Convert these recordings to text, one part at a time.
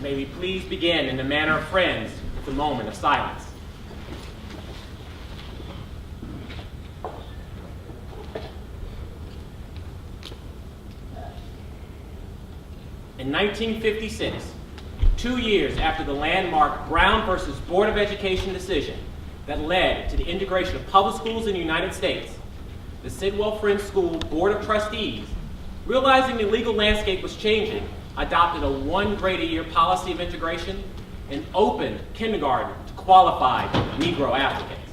may we please begin in the manner of friends with a moment of silence. In 1956, 2 years after the landmark Brown versus Board of Education decision that led to the integration of public schools in the United States, the Sidwell Friends School Board of Trustees, realizing the legal landscape was changing, adopted a 1 grade a year policy of integration and opened kindergarten to qualified Negro applicants.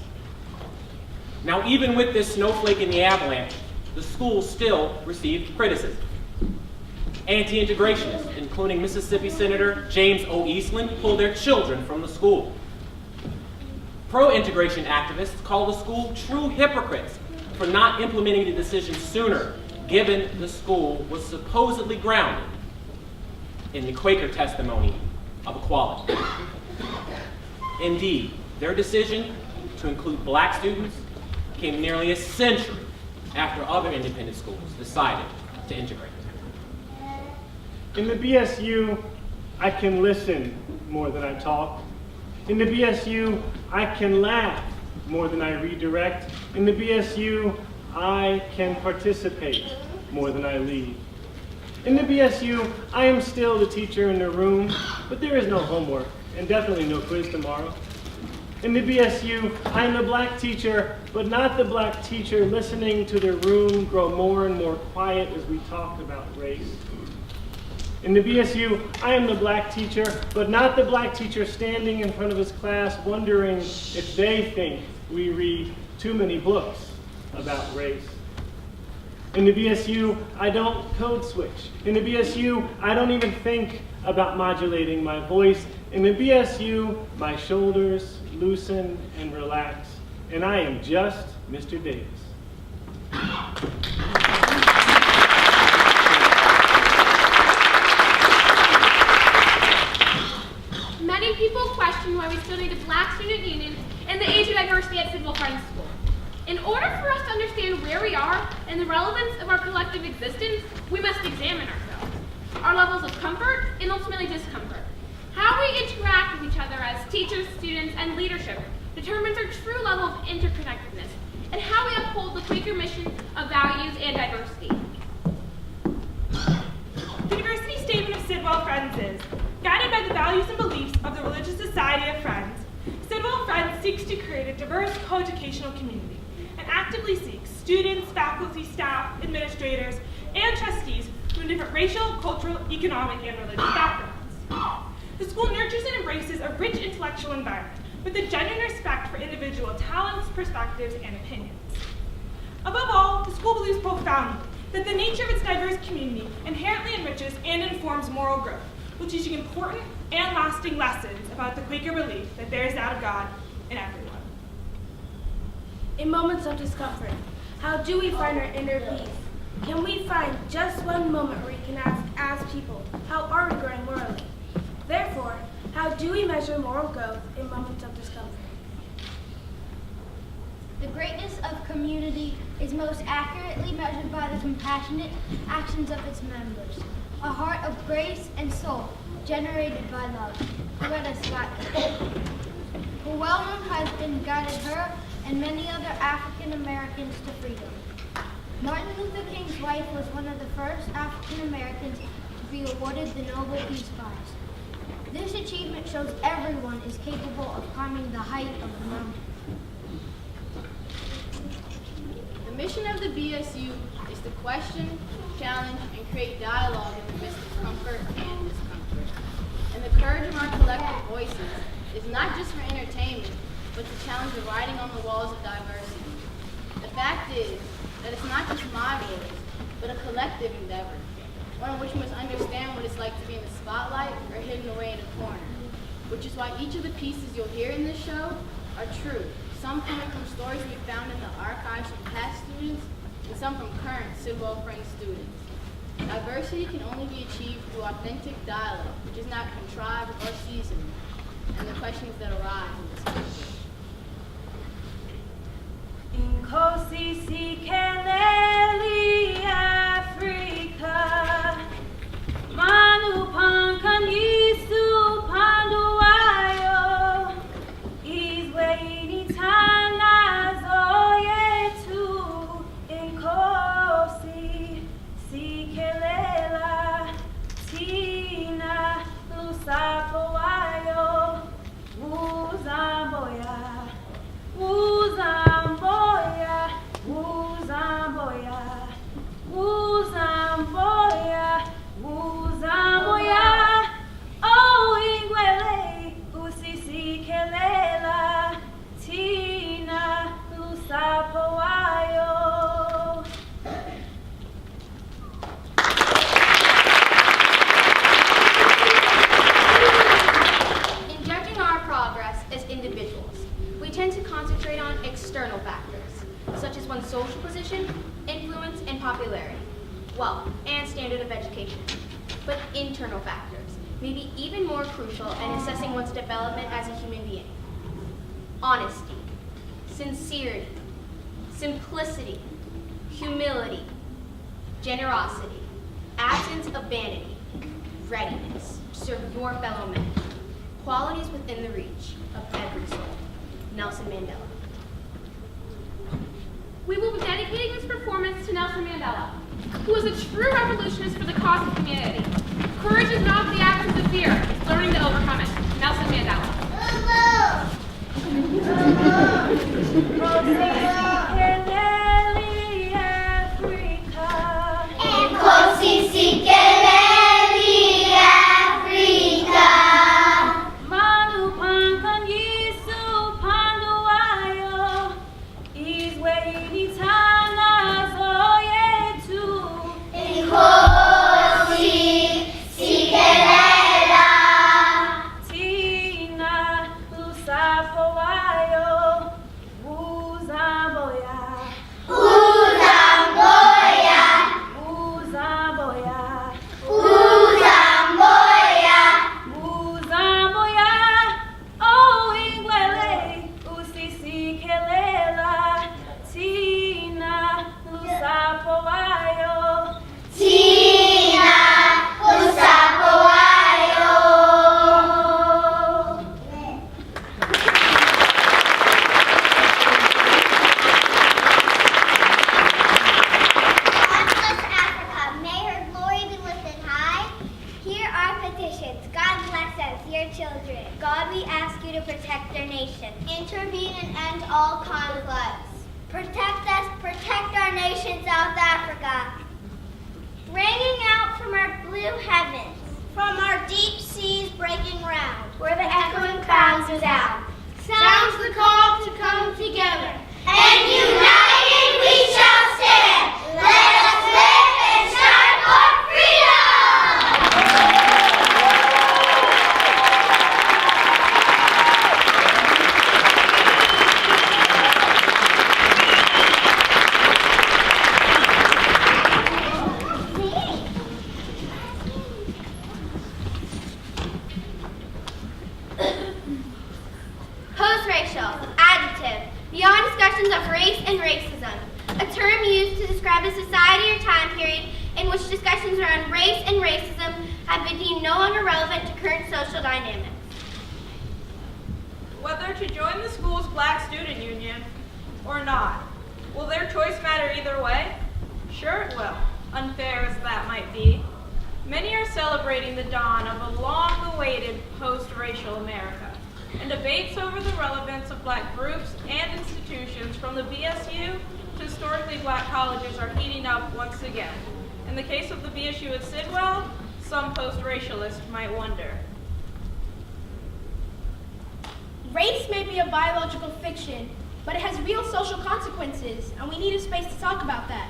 Now, even with this snowflake in the avalanche, the school still received criticism. Anti-integrationists, including Mississippi Senator James O. Eastland, pulled their children from the school. Pro-integration activists called the school true hypocrites for not implementing the decision sooner, given the school was supposedly grounded in the Quaker testimony of equality. Indeed, their decision to include black students came nearly a century after other independent schools decided to integrate. In the BSU, I can listen more than I talk. In the BSU, I can laugh more than I redirect. In the BSU, I can participate more than I lead. In the BSU, I am still the teacher in the room, but there is no homework and definitely no quiz tomorrow. In the BSU, I am the black teacher, but not the black teacher listening to the room grow more and more quiet as we talk about race. In the BSU, I am the black teacher, but not the black teacher standing in front of his class wondering if they think we read too many books about race. In the BSU, I don't code switch. In the BSU, I don't even think about modulating my voice. In the BSU, my shoulders loosen and relax, and I am just Mr. Davis. Many people question why we still need a black student union and the age of diversity at Sidwell Friends School. In order for us to understand where we are and the relevance of our collective existence, we must examine ourselves, our levels of comfort and ultimately discomfort. How we interact with each other as teachers, students, and leadership determines our true level of interconnectedness and how we uphold the Quaker mission of values and diversity. The diversity statement of Sidwell Friends is, guided by the values and beliefs of the Religious Society of Friends, Sidwell Friends seeks to create a diverse coeducational community and actively seeks students, faculty, staff, administrators, and trustees from different racial, cultural, economic, and religious backgrounds. The school nurtures and embraces a rich intellectual environment with a genuine respect for individual talents, perspectives, and opinions. Above all, the school believes profoundly that the nature of its diverse community inherently enriches and informs moral growth, while teaching important and lasting lessons about the Quaker belief that there is that of God in everyone. In moments of discomfort, how do we find our inner peace? Can we find just one moment where we can ask as people, how are we growing morally? Therefore, how do we measure moral growth in moments of discomfort? The greatness of community is most accurately measured by the compassionate actions of its members, a heart of grace and soul generated by love. Loretta Scott. Her well-known husband guided her and many other African Americans to freedom. Martin Luther King's wife was one of the first African Americans to be awarded the Nobel Peace Prize. This achievement shows everyone is capable of climbing the height of the mountain. The mission of the BSU is to question, challenge, and create dialogue in the midst of comfort and discomfort. And the courage of our collective voices is not just for entertainment, but to challenge the writing on the walls of diversity. The fact is that it's not just my voice, but a collective endeavor, one in which we must understand what it's like to be in the spotlight or hidden away in a corner, which is why each of the pieces you'll hear in this show are true, some coming from stories we found in the archives from past students, and some from current Sidwell Friends students. Diversity can only be achieved through authentic dialogue, which is not contrived or seasoned, and the questions that arise in this conversation. Inkosi sikeleli Africa, Manu pankanisu just one's social position, influence, and popularity, wealth, and standard of education, but internal factors may be even more crucial in assessing one's development as a human being. Honesty, sincerity, simplicity, humility, generosity, absence of vanity, readiness to serve your fellow men, qualities within the reach of every soul. Nelson Mandela. We will be dedicating this performance to Nelson Mandela, who was a true revolutionist for the cause of humanity. Courage is not the absence of fear, it's learning to overcome it. Nelson Mandela. Intervene and end all conflicts. Protect us, protect our nation, South Africa. Ringing out from our blue heavens, from our deep seas breaking round, where the echoing clouds resound, sounds the call to come together. And united we shall stand. Let us live and strive for freedom! Post-racial, adjective, beyond discussions of race and racism, a term used to describe a society or time period in which discussions around race and racism have been deemed no longer relevant to current social dynamics. Whether to join the school's Black Student Union or not, will their choice matter either way? Sure it will, unfair as that might be. Many are celebrating the dawn of a long-awaited post-racial America, and debates over the relevance of Black groups and institutions from the BSU to historically Black colleges are heating up once again. In the case of the BSU at Sidwell, some post-racialists might wonder. Race may be a biological fiction, but it has real social consequences, and we need a space to talk about that.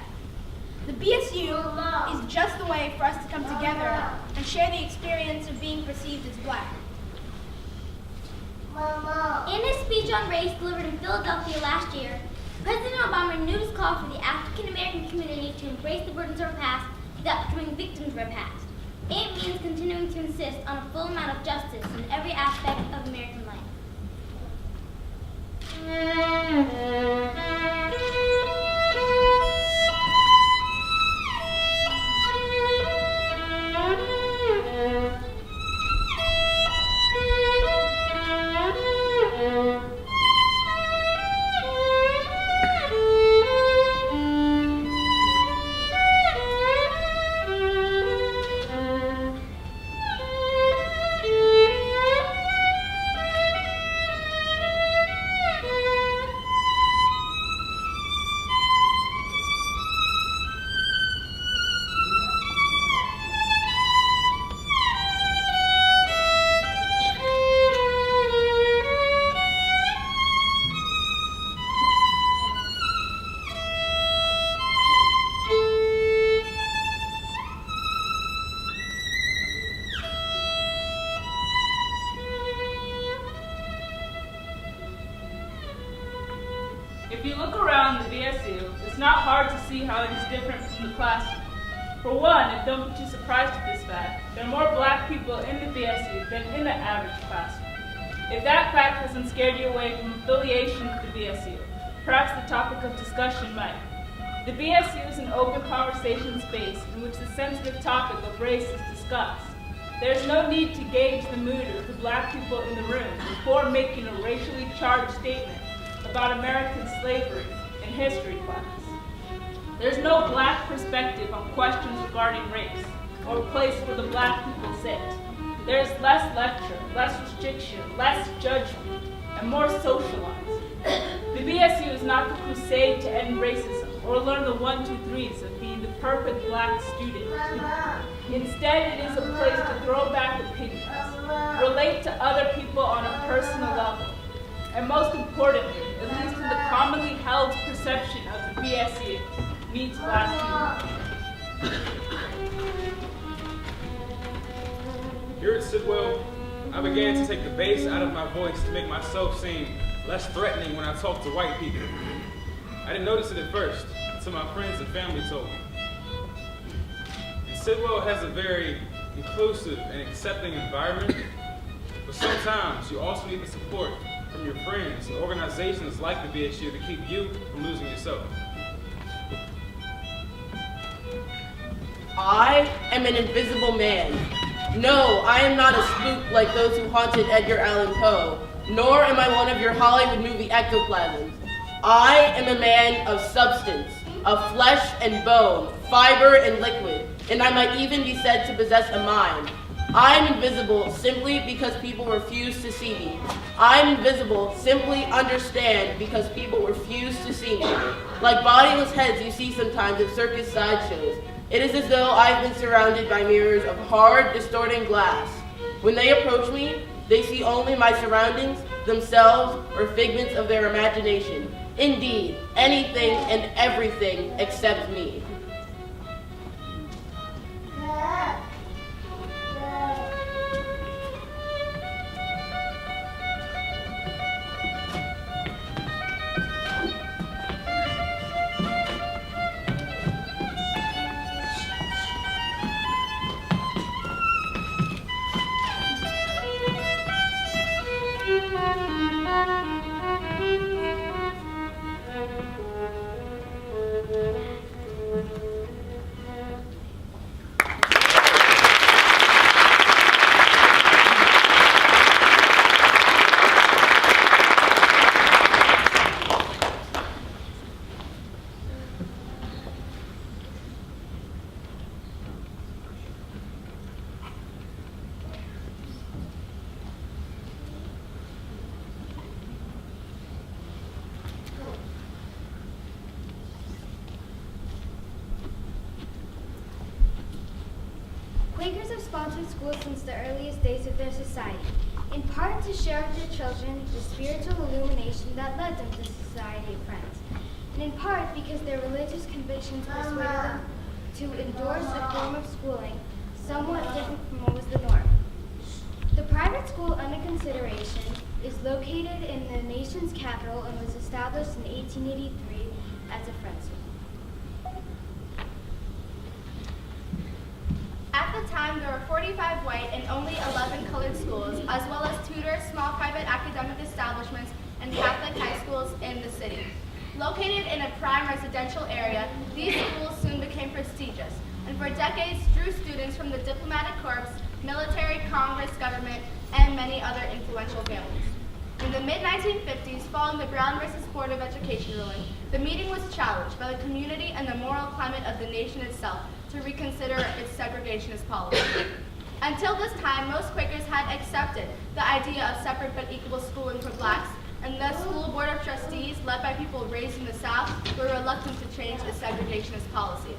The BSU is just the way for us to come together and share the experience of being perceived as Black. In his speech on race delivered in Philadelphia last year, President Obama renewed his call for the African American community to embrace the burdens of our past without becoming victims of our past. It means continuing to insist on a full amount of justice in every aspect of American life. If you look around the BSU, it's not hard to see how it is different from the classroom. For one, and don't be too surprised at this fact, there are more black people in the BSU than in the average classroom. If that fact hasn't scared you away from affiliation with the BSU, perhaps the topic of discussion might. The BSU is an open conversation space in which the sensitive topic of race is discussed. There's no need to gauge the mood of the black people in the room before making a racially charged statement about American slavery in history class. There's no black perspective on questions regarding race or a place where the black people sit. There's less lecture, less restriction, less judgment, and more socialized. The BSU is not the crusade to end racism or learn the 1, 2, 3s of being the perfect black student. Instead, it is a place to throw back opinions, relate to other people on a personal level, and most importantly, at least in the commonly held perception of the BSU, meet black people. Here at Sidwell, I began to take the bass out of my voice to make myself seem less threatening when I talk to white people. I didn't notice it at first, until my friends and family told me. And Sidwell has a very inclusive and accepting environment, but sometimes you also need the support from your friends and organizations like the BSU to keep you from losing yourself. I am an invisible man. No, I am not a spook like those who haunted Edgar Allan Poe, nor am I one of your Hollywood movie ectoplasms. I am a man of substance, of flesh and bone, fiber and liquid, and I might even be said to possess a mind. I am invisible simply because people refuse to see me. I am invisible, simply understand because people refuse to see me. Like bodiless heads you see sometimes at circus sideshows, it is as though I have been surrounded by mirrors of hard, distorting glass. When they approach me, they see only my surroundings, themselves, or figments of their imagination. Indeed, anything and everything except me. Quakers have sponsored schools since the earliest days of their society, in part to share with their children the spiritual illumination that led them to the Society of Friends, and in part because their religious convictions persuaded them to endorse a form of schooling somewhat different from what was the norm. The private school under consideration is located in the nation's capital and was established in 1883 as a Friends school. At the time, there were 45 white and only 11 colored schools, as well as tutors, small private academic establishments, and Catholic high schools in the city. Located in a prime residential area, these schools soon became prestigious, and for decades drew students from the diplomatic corps, military, Congress, government, and many other influential families. In the mid-1950s, following the Brown versus Board of Education ruling, the meeting was challenged by the community and the moral climate of the nation itself to reconsider its segregationist policy. Until this time, most Quakers had accepted the idea of separate but equal schooling for blacks, and the school board of trustees, led by people raised in the South, were reluctant to change the segregationist policy.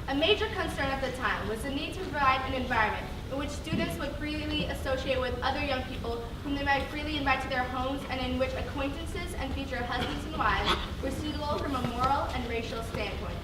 A major concern at the time was the need to provide an environment in which students would freely associate with other young people whom they might freely invite to their homes, and in which acquaintances and future husbands and wives were suitable from a moral and racial standpoint.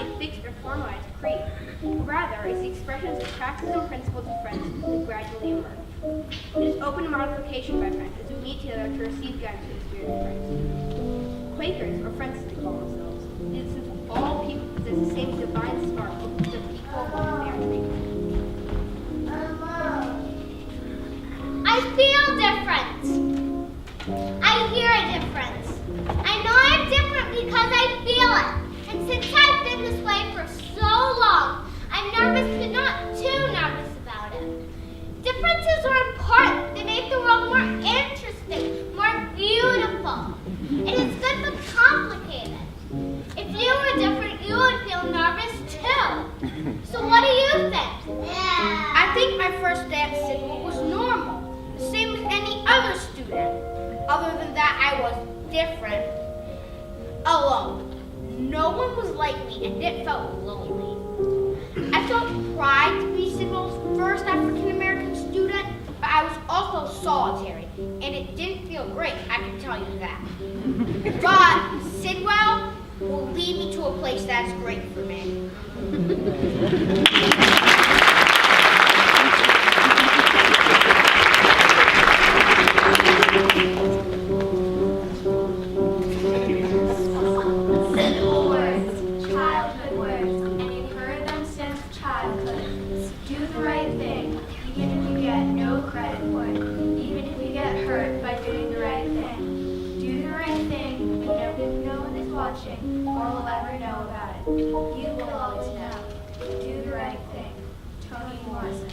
a fixed or formalized creed. Rather, it's the expressions of practices and principles of Friends that gradually emerge. It is open to modification by Friends as we meet together to receive guidance from the Spirit of Friends. Quakers, or Friends as they call themselves, believe since all people possess the same divine spark of equal humanitarian treatment. I feel different. I hear a difference. I know I'm different because I feel it. And since I've been this way for so long, I'm nervous but not too nervous about it. Differences are important. They make the world more interesting, more beautiful. It is good but complicated. If you were different, you would feel nervous too. So what do you think? I think my first day at Sidwell was normal, the same as any other student. Other than that, I was different. Alone. No one was like me, and it felt lonely. I felt pride to be Sidwell's first African American student, but I was also solitary, and it didn't feel great, I can tell you that. But Sidwell will lead me to a place that's great for me. Simple words, childhood words, and you've heard them since childhood. Do the right thing, even if you get no credit for it, even if you get hurt by doing the right thing. Do the right thing when no one is watching or will ever know about it. You will always know. Do the right thing. Toni Morrison.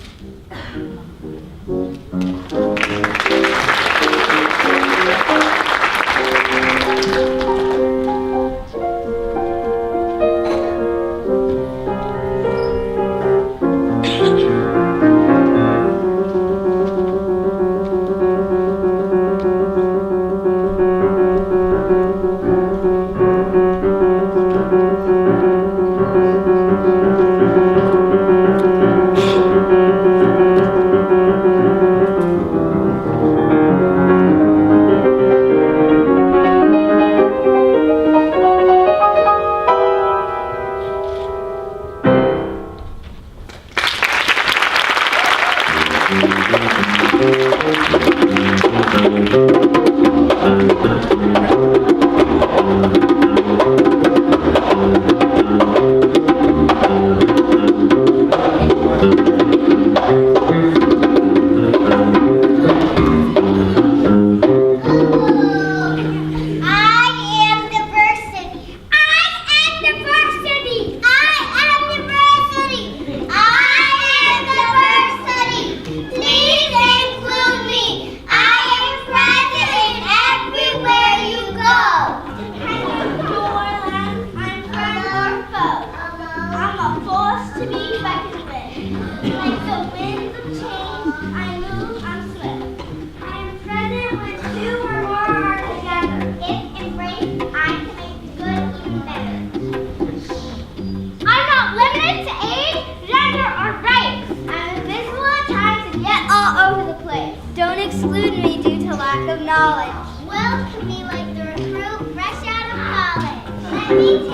Please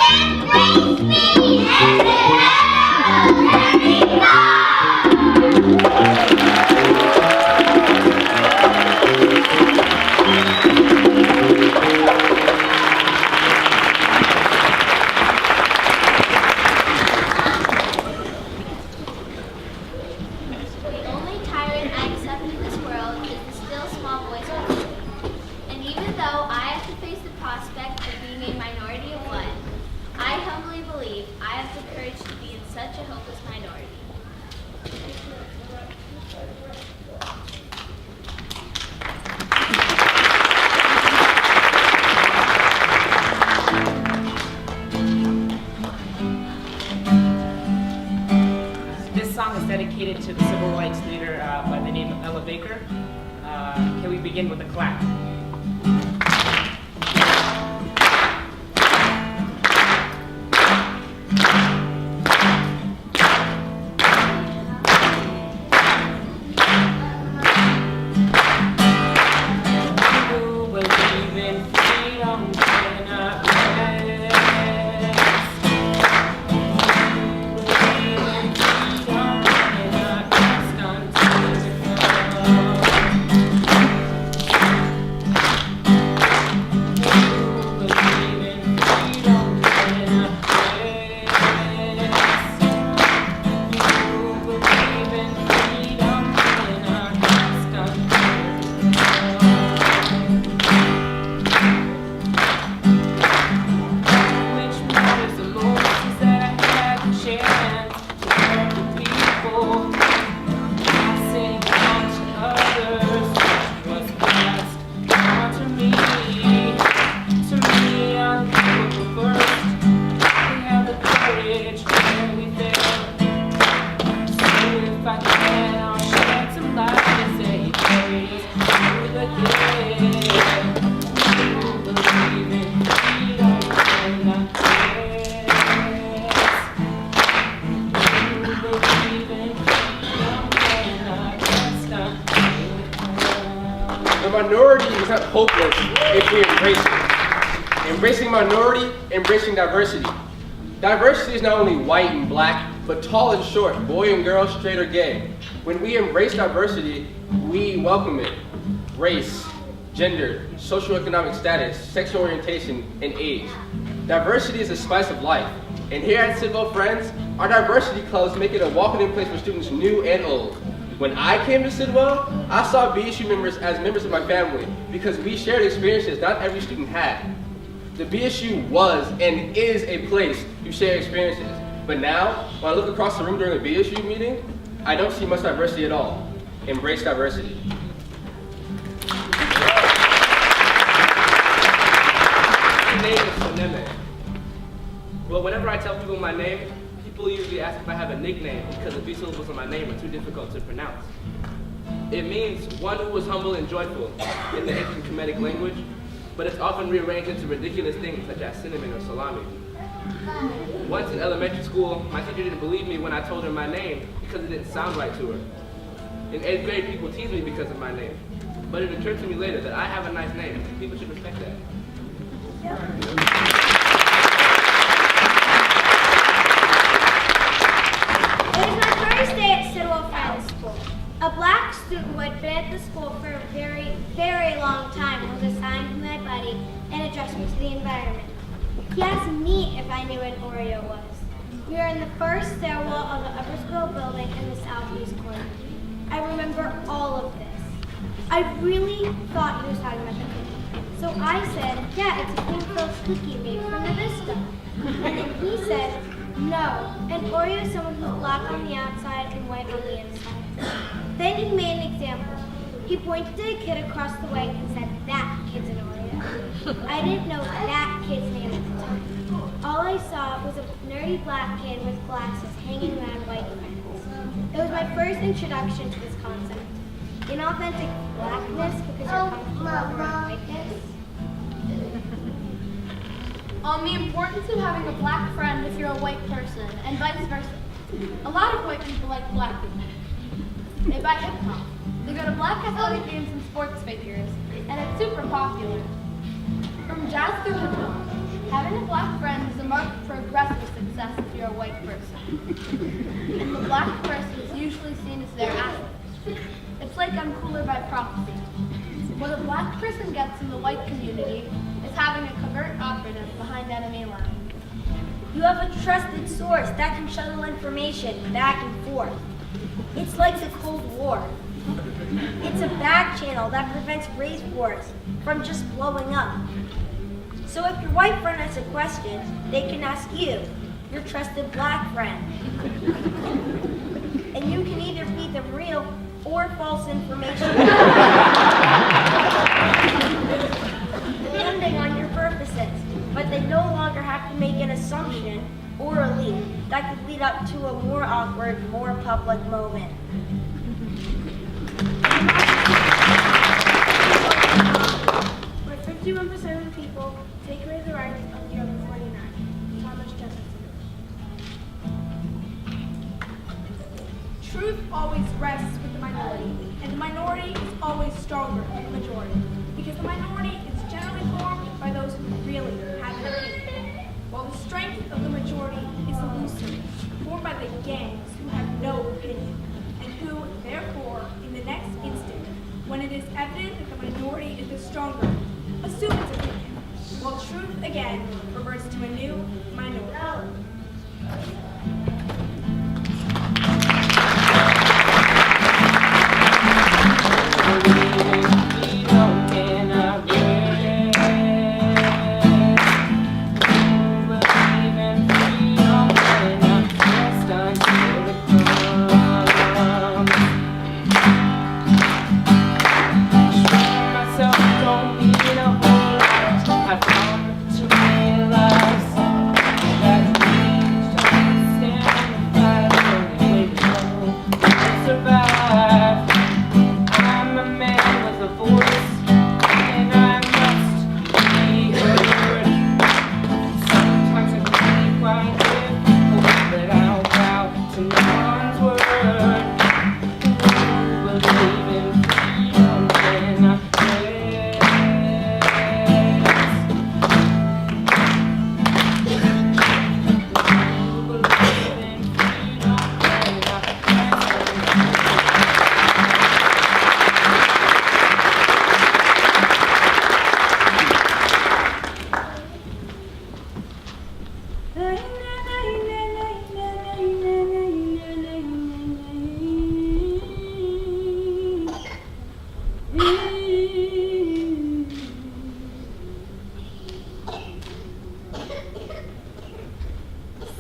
embrace me and begin with a clap. The minority is not hopeless if we embrace it. Embracing minority, embracing diversity. Diversity is not only white and black, but tall and short, boy and girl, straight or gay. When we embrace diversity, we welcome it. Race, gender, socioeconomic status, sexual orientation, and age. Diversity is the spice of life. And here at Sidwell Friends, our diversity clubs make it a welcoming place for students new and old. When I came to Sidwell, I saw BSU members as members of my family because we shared experiences not every student had. The BSU was and is a place you share experiences. But now, when I look across the room during a BSU meeting, I don't see much diversity at all. Embrace diversity. My name is Soneme. Well, whenever I tell people my name, people usually ask if I have a nickname because the 3 syllables of my name are too difficult to pronounce. It means one who is humble and joyful in the ancient Kemetic language, but it's often rearranged into ridiculous things such as cinnamon or salami. Once in elementary school, my teacher didn't believe me when I told her my name because it didn't sound right to her. In 8th grade, people teased me because of my name, but it occurred to me later that I have a nice name. People should respect that. It was my first day at Sidwell Friends School. A black student who had been at the school for a very, very long time was assigned to my buddy and addressed me to the environment. He asked me if I knew what Oreo was. We were in the first stairwell of the upper school building in the southeast corner. I remember all of this. I really thought he was talking about the cookie. So I said, yeah, it's a Pink cookie made from Nabisco. And then he said, no, an Oreo is someone who's black on the outside and white on the inside. Then he made an example. He pointed to a kid across the way and said, that kid's an Oreo. I didn't know that kid's name at the time. All I saw was a nerdy black kid with glasses hanging around white friends. It was my first introduction to this concept. Inauthentic blackness because you're comfortable around whiteness. On the importance of having a black friend if you're a white person, and vice versa. A lot of white people like black people. They buy hip hop. They go to black athletic games and sports figures, and it's super popular. From jazz to hip hop, having a black friend is a mark of progressive success if you're a white person. And the black person is usually seen as their ally. It's like I'm cooler by proxy. What a black person gets in the white community is having a covert operative behind enemy lines. You have a trusted source that can shuttle information back and forth. It's like the Cold War. It's a back channel that prevents race wars from just blowing up. So if your white friend has a question, they can ask you, your trusted black friend. And you can either feed them real or false information, depending on your purposes. But they no longer have to make an assumption or a leap that could lead up to a more awkward, more public moment. 51% of the people take away the rights of the other 49. How much justice is Truth always rests with the minority, and the minority is always stronger than the majority, because the minority is generally formed by those who really have an opinion, while the strength of the majority is illusory, formed by the gangs who have no opinion, and who, therefore, in the next instant, when it is evident that the minority is the stronger, assume its opinion, while truth again reverts to a new minority.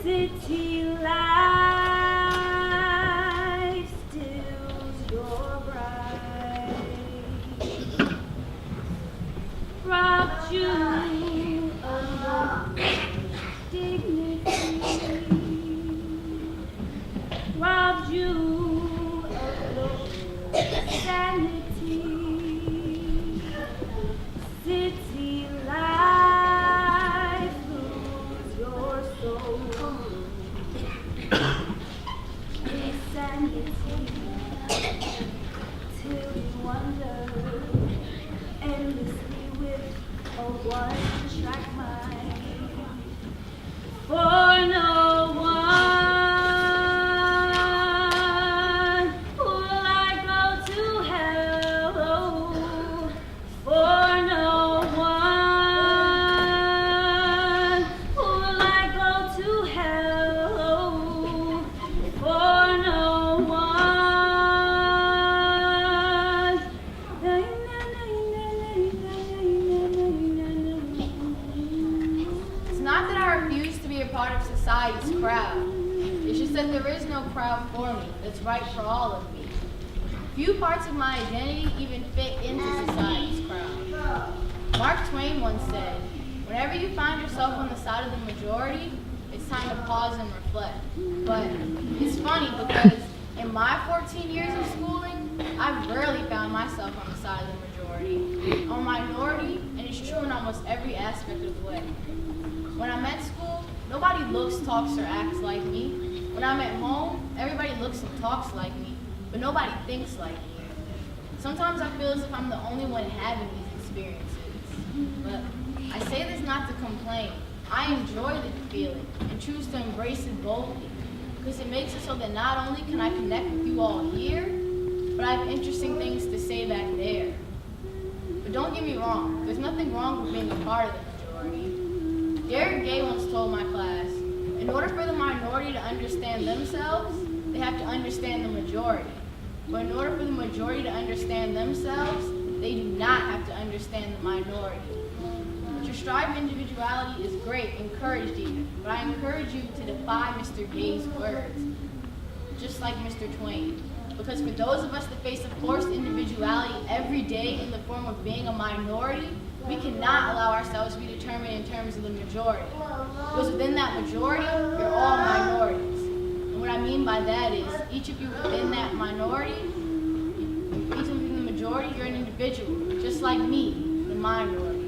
City life stills your bride, robbed you of your dignity, robbed you of your sanity. City life lose your soul. Till you wonder endlessly with a one-track mind. For no one will I go to hell. Oh, for no one will I go to hell. Oh, for no one. It's not that I refuse to be a part of society's crowd. It's just that there is no crowd for me that's right for all of me. Few parts of my identity even fit into society's crowd. Mark Twain once said, whenever you find yourself on the side of the majority, it's time to pause and reflect. But it's funny because in my 14 years of schooling, I've rarely found myself on the side of the majority. I'm a minority, and it's true in almost every aspect of the way. When I'm at school, nobody looks, talks, or acts like me. When I'm at home, everybody looks and talks like me, but nobody thinks like me. Sometimes I feel as if I'm the only one having these experiences. But I say this not to complain. I enjoy the feeling and choose to embrace it boldly, because it makes it so that not only can I connect with you all here, but I have interesting things to say back there. But don't get me wrong, there's nothing wrong with being a part of the majority. Derek Gay once told my class, in order for the minority to understand themselves, they have to understand the majority. But in order for the majority to understand themselves, they do not have to understand the minority. But your strive for individuality is great, encouraged even, but I encourage you to defy Mr. Gay's words, just like Mr. Twain. Because for those of us that face a forced individuality every day in the form of being a minority, we cannot allow ourselves to be determined in terms of the majority. Because within that majority, you're all minorities. And what I mean by that is, each of you within that minority, each of you in the majority, you're an individual, just like me, the minority.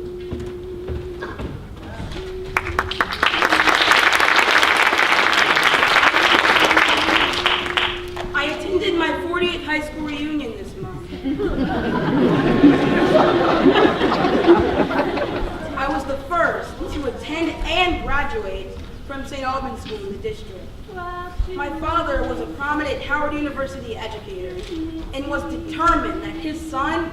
and graduate from St. Albans School in the district. My father was a prominent Howard University educator and was determined that his son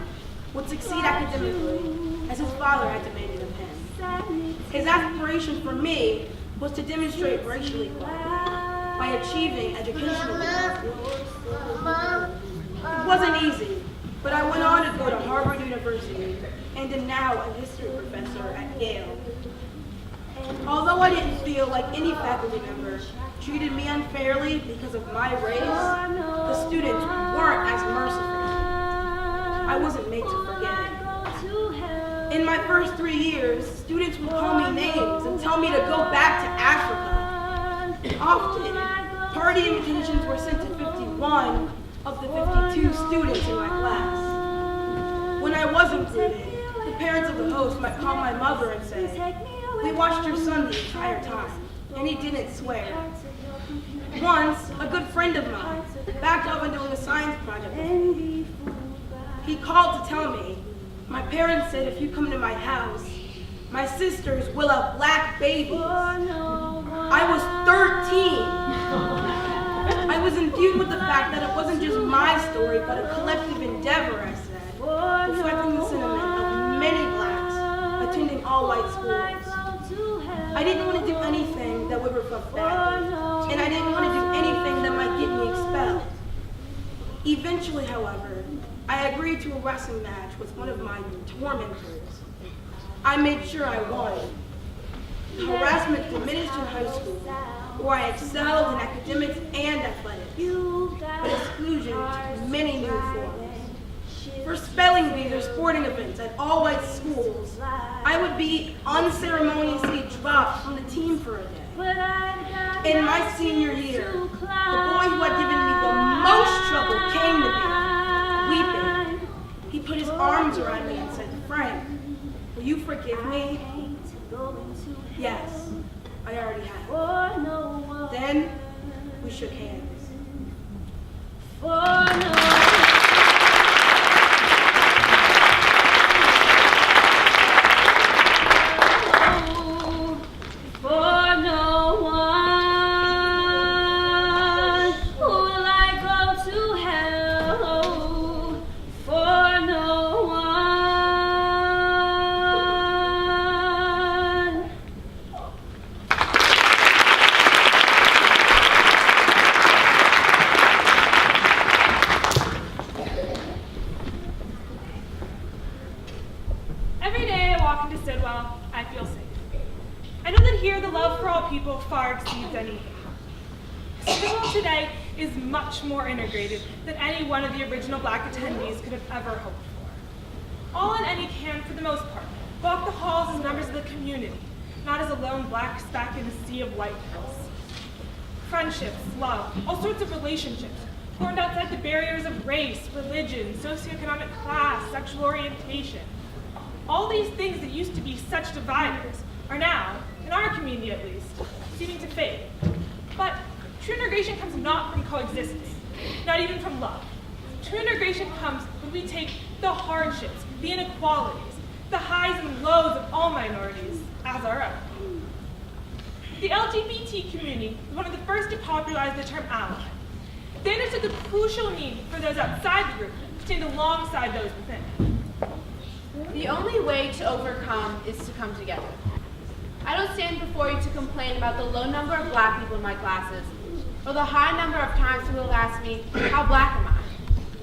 would succeed academically as his father had demanded of him. His aspiration for me was to demonstrate racial equality by achieving educational equality. It wasn't easy, but I went on to go to Harvard University and am now a history professor at Yale. Although I didn't feel like any faculty member treated me unfairly because of my race, the students weren't as merciful. I wasn't made to forget. In my first 3 years, students would call me names and tell me to go back to Africa. Often, party invitations were sent to 51 of the 52 students in my class. When I was included, the parents of the host might call my mother and say, "We watched your son the entire time, and he didn't swear." Once, a good friend of mine backed up on doing a science project with me. He called to tell me, "My parents said if you come to my house, my sisters will have black babies." I was 13. I was imbued with the fact that it wasn't just my story, but a collective endeavor, I said, reflecting the sentiment of many blacks attending all-white schools. I didn't want to do anything that would reflect badly, and I didn't want to do anything that might get me expelled. Eventually, however, I agreed to a wrestling match with one of my tormentors. I made sure I won. Harassment diminished in high school, where I excelled in academics and athletics, but exclusion took many new forms. For spelling bees or sporting events at all-white schools, I would be unceremoniously dropped from the team for a day. In my senior year, the boy who had given me the most trouble came to me, weeping. He put his arms around me and said, "Frank, will you forgive me?" Yes, I already have. Then we shook hands. Every day I walk into Sidwell, I feel safe. I know that here the love for all people far exceeds anything. Sidwell today is much more integrated than any one of the original black attendees could have ever hoped for. All and any can, for the most part, walk the halls as members of the community, not as a lone black speck in a sea of whiteness. Friendships, love, all sorts of relationships, formed outside the barriers of race, religion, socioeconomic class, sexual orientation. All these things that used to be such dividers are now, in our community at least, seeming to fade. But true integration comes not from coexisting, not even from love. True integration comes when we take the hardships, the inequalities, the highs and lows of all minorities as our own. The LGBT community was one of the first to popularize the term ally. They understood the crucial need for those outside the group to stand alongside those within. The only way to overcome is to come together. I don't stand before you to complain about the low number of black people in my classes, or the high number of times people ask me, how black am I?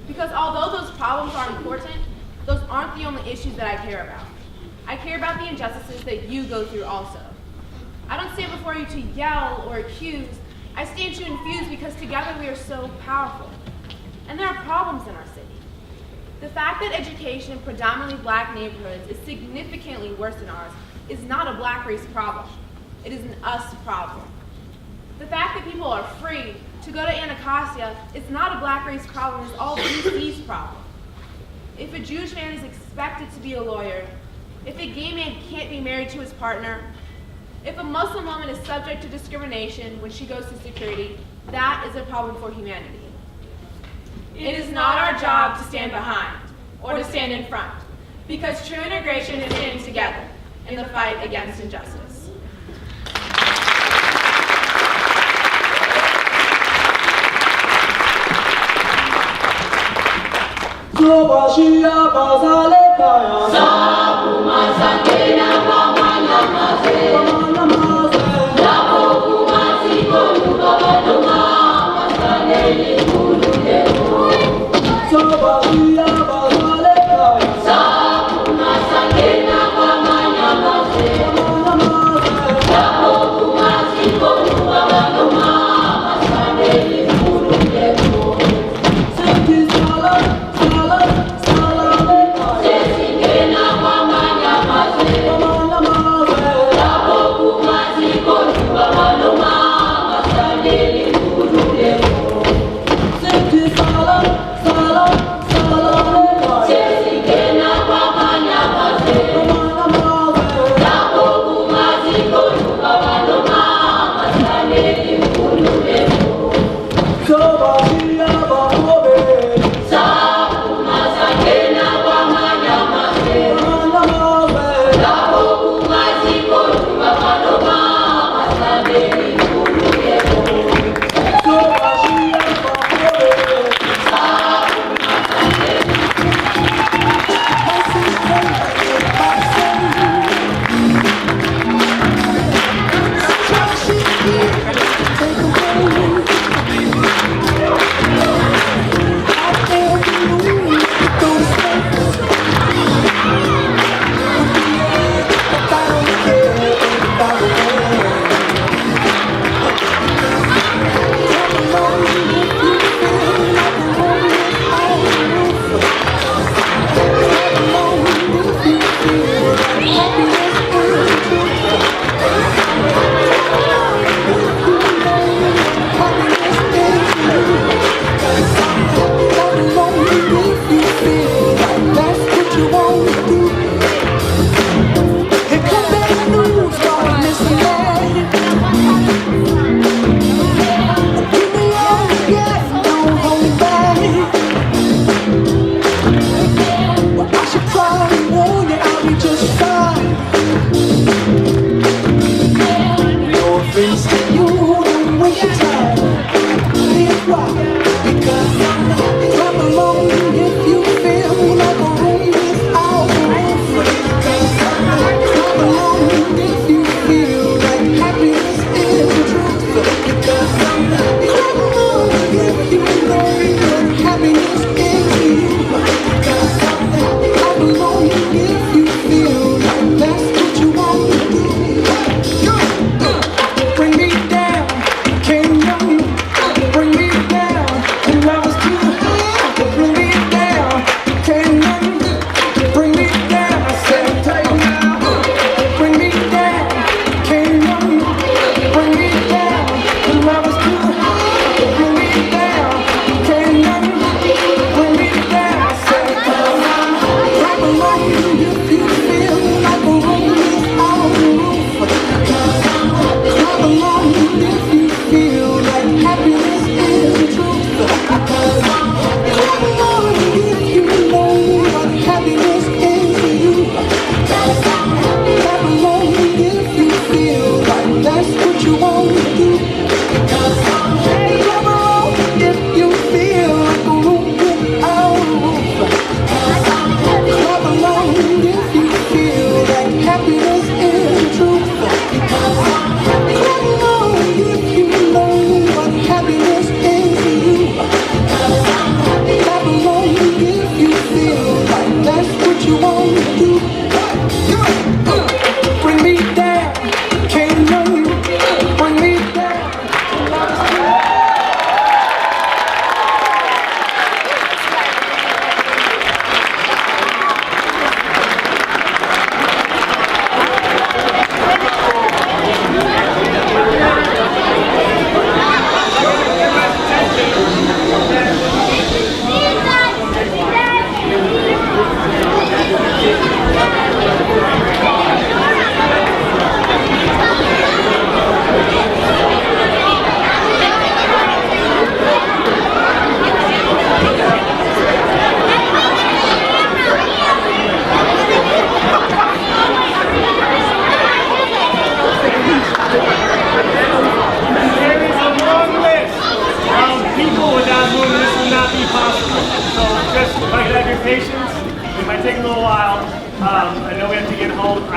Because although those problems are important, those aren't the only issues that I care about. I care about the injustices that you go through also. I don't stand before you to yell or accuse. I stand to infuse because together we are so powerful. And there are problems in our city. The fact that education in predominantly black neighborhoods is significantly worse than ours is not a black race problem. It is an us problem. The fact that people are free to go to Anacostia is not a black race problem, it's all BC's problem. If a Jewish man is expected to be a lawyer, if a gay man can't be married to his partner, if a Muslim woman is subject to discrimination when she goes to security, that is a problem for humanity. It is not our job to stand behind or to stand in front, because true integration is standing together in the fight against injustice.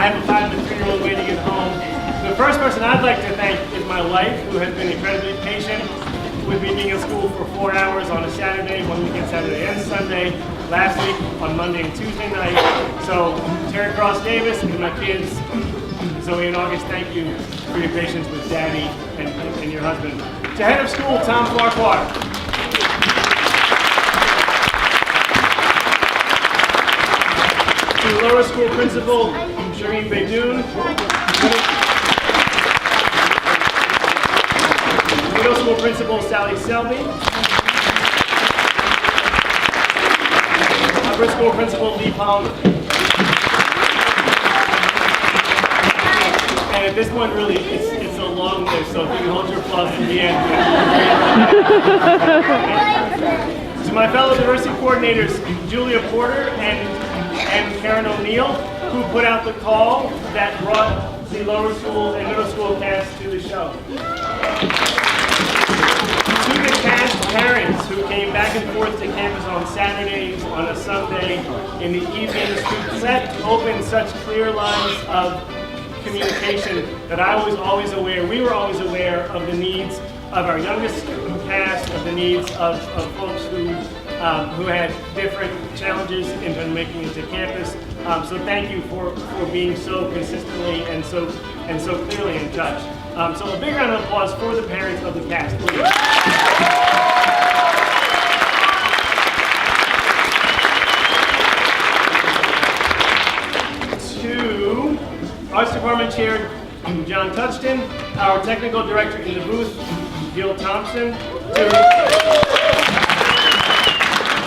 have a 5 and 3-year-old waiting at home. The first person I'd like to thank is my wife, who has been incredibly patient with me being in school for 4 hours on a Saturday, one weekend Saturday and Sunday, last week on Monday and Tuesday night. So Terry Cross Davis and my kids, Zoe and August, thank you for your patience with Daddy and your husband. To head of school, Tom Farquhar. To lower school principal, Shireen Beydoun. Middle school principal, Sally Selby. Upper school principal, Lee Palmer. And at this point, really, it's a long list, so if you can hold your applause to the end. To my fellow diversity coordinators, Julia Porter and Karen O'Neill, who put out the call that brought the lower school and middle school cast to the show. To the cast parents who came back and forth to campus on Saturdays, on a Sunday, in the evenings, who left open such clear lines of communication that we were always aware of the needs of our youngest cast, of the needs of folks who had different challenges in terms of making it to campus. So thank you for being so consistently and so clearly in touch. So a big round of applause for the parents of the cast, please. To Arts Department Chair John Touchton, our Technical Director in the booth, Gil Thompson,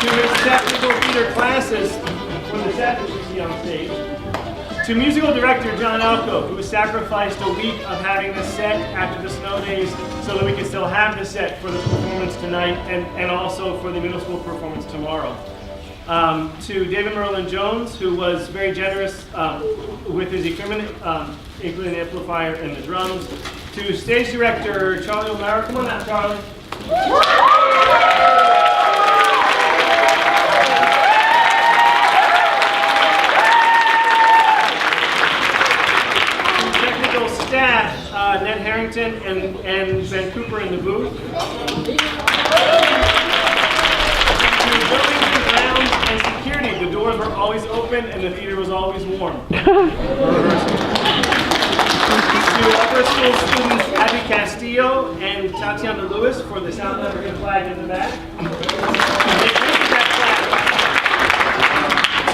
to his technical theater classes for the set that you see on stage. To Musical Director John Alco, who sacrificed a week of having the set after the snow days so that we could still have the set for the performance tonight and also for the middle school performance tomorrow. To David Merlin Jones, who was very generous with his equipment, including the amplifier and the drums. To Stage Director Charlie O'Mara. Come on out, Charlie. Staff, Ned Harrington and Ben Cooper in the booth. To buildings and grounds and security, the doors were always open and the theater was always warm. To upper school students Abby Castillo and Tatiana Lewis for the South African flag in the back.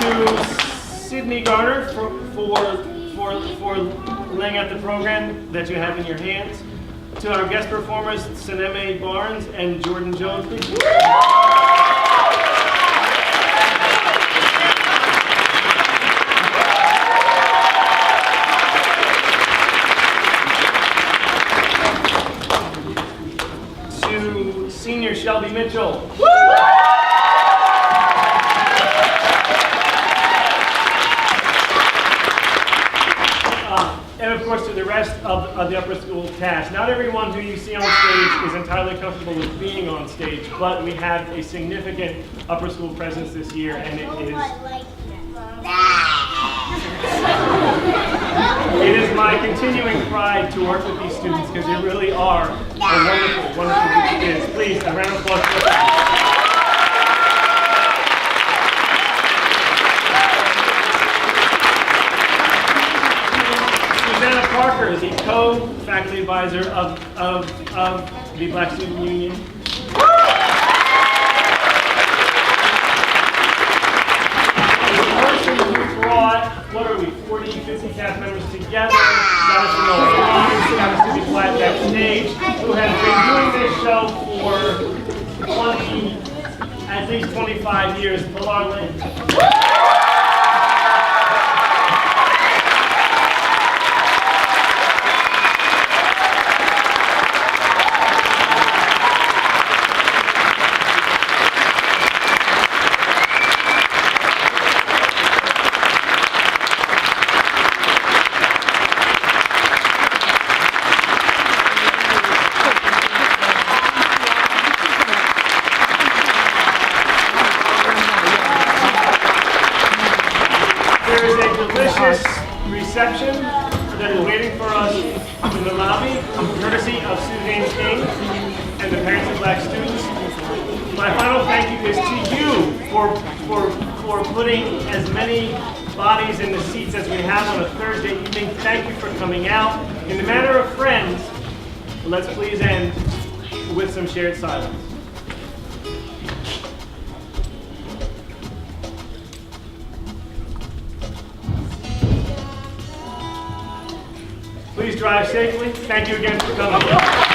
To Sydney Garner for laying out the program that you have in your hands. To our guest performers, Sineme Barnes and Jordan Jones, please. To senior Shelby Mitchell. And of course to the rest of the upper school cast. Not everyone who you see on stage is entirely comfortable with being on stage, but we have a significant upper school presence this year, and it is my continuing pride to work with these students because they really are a wonderful, wonderful group of kids. Please, a round of applause for them. Parker, the co-faculty advisor of the Black Student Union. The person who brought, 40, 50 cast members together, got us to know lines, got us to be flat backstage, who has been doing this show for at least 25 years, Pilar Lynn. reception that is waiting for us in the lobby, courtesy of Suzanne King and the parents of black students. My final thank you is to you for putting as many bodies in the seats as we have on a Thursday evening. Thank you for coming out. In the matter of friends, let's please end with some shared silence. Please drive safely. Thank you again for coming.